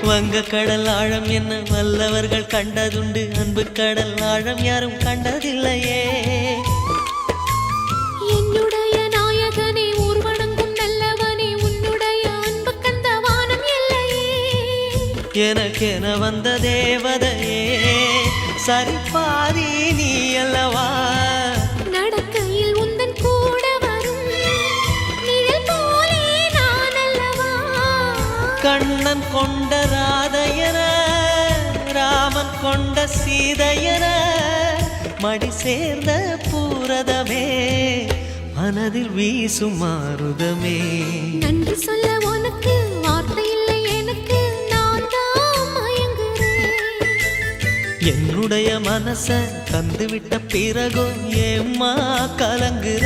வங்க கடல் ஆழம் என்ன வல்லவர்கள் கண்டதுண்டு, அன்பு கடல் ஆழம் யாரும் கண்டதில்லையே. என்னுடைய நாயகனே ஊர்வணங்கும் நல்லவனே, உன்னுடைய அன்பு கந்த வானம் எல்லையே. எனக்கென வந்த தேவதையே சரிபாதி நீ அல்லவா. நடக்கையில் உந்தன் கூட வரும் நிழல் போலே நான் அல்லவா. கண்ணன் கொண்ட ராதையர ராமன் கொண்ட சீதையர மடி சேர்ந்த பூரதமே மனதில் வீசும் மாருதமே. நன்றி சொல்ல உனக்கு வார்த்தை இல்லை எனக்கு, நான் தான் மயங்குறேன். என்னுடைய மனச தந்துவிட்ட பிறகும் ஏம்மா கலங்குற.